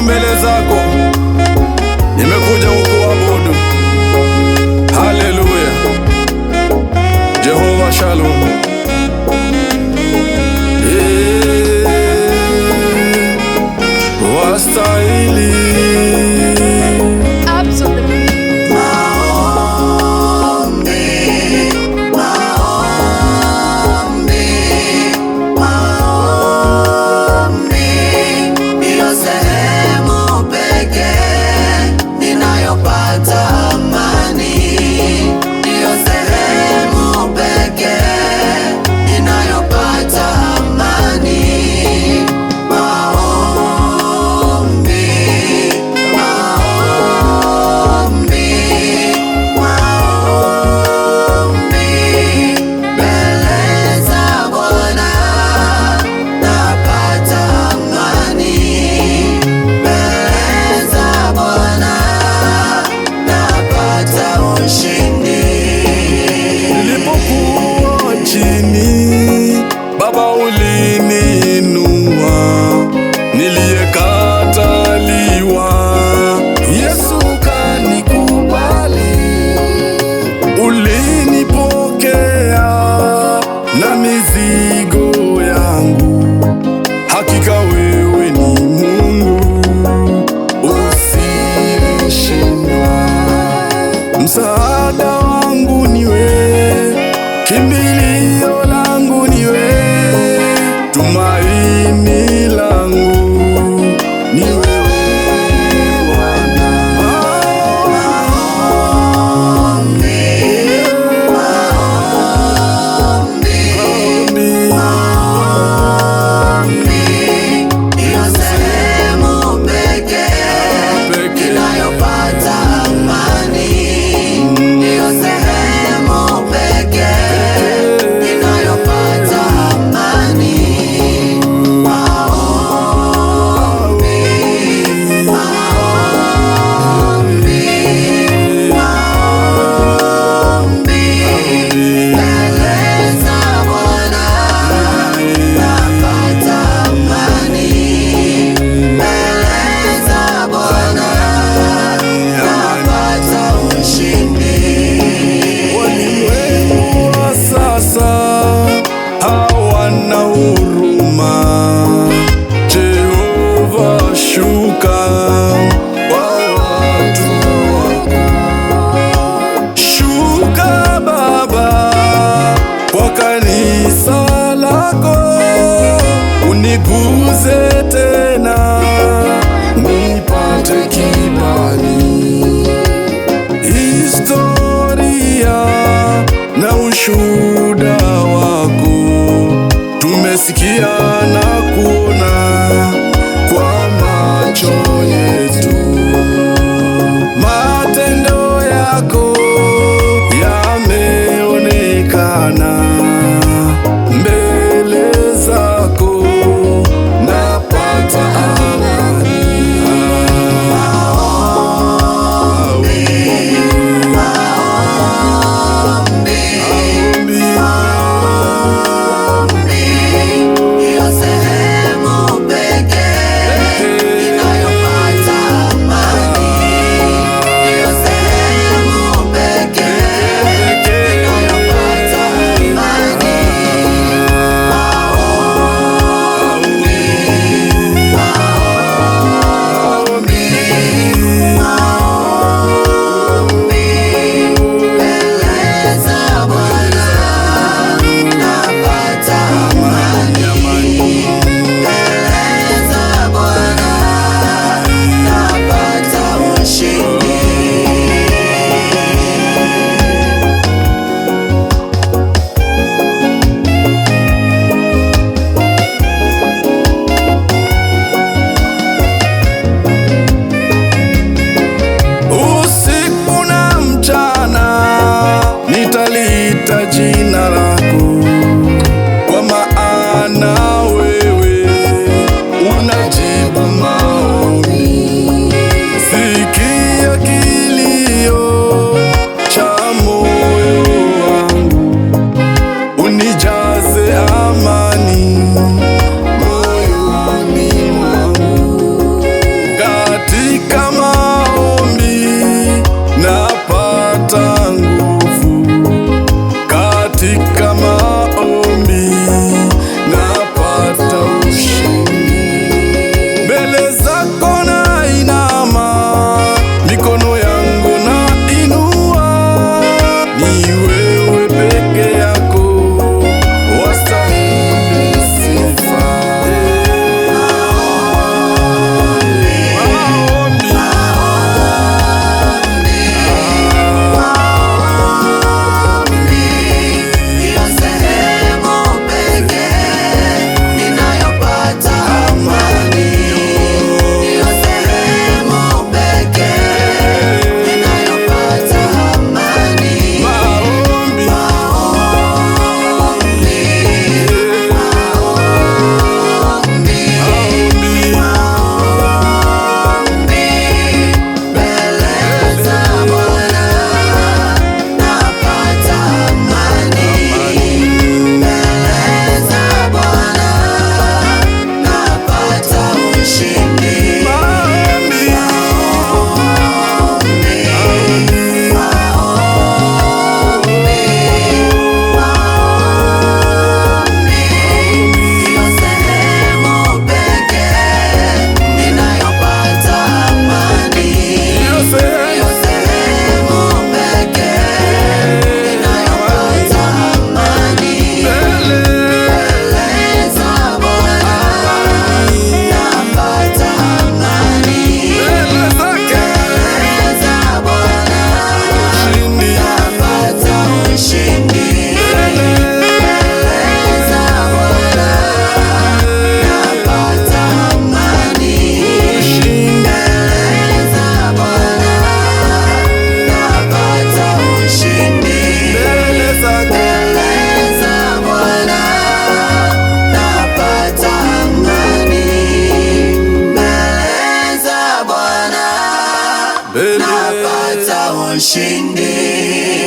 mbele zako, nimekuja kukuabudu. Haleluya, Jehova Shalom. Wastahili. Baba uliniinua, niliyekataliwa, Yesu kanikubali. Ulinipokea na mizigo yangu, hakika wewe ni Mungu usiyeshindwa. Msaada wangu ni wewe, kimbilio langu ni wewe, tumaini langu ni wewe Bwana. Ndiyo sehemu pekee inayopata amani. Ndiyo sehemu pekee inayopata amani. Hawana huruma, Jehova shuka kwa watu wako. Shuka Baba kwa kanisa lako, uniguze tena nipate kibali. Historia na ushuhuda wako tumesikia na kuona kwa macho yetu. Matendo yako yameonekana mbele zako, napata amani. katika maombi napata ushindi. Mbele zako nainama, mikono yangu nainua, ni wewe peke yako wastahili sifa. Napata ushindi.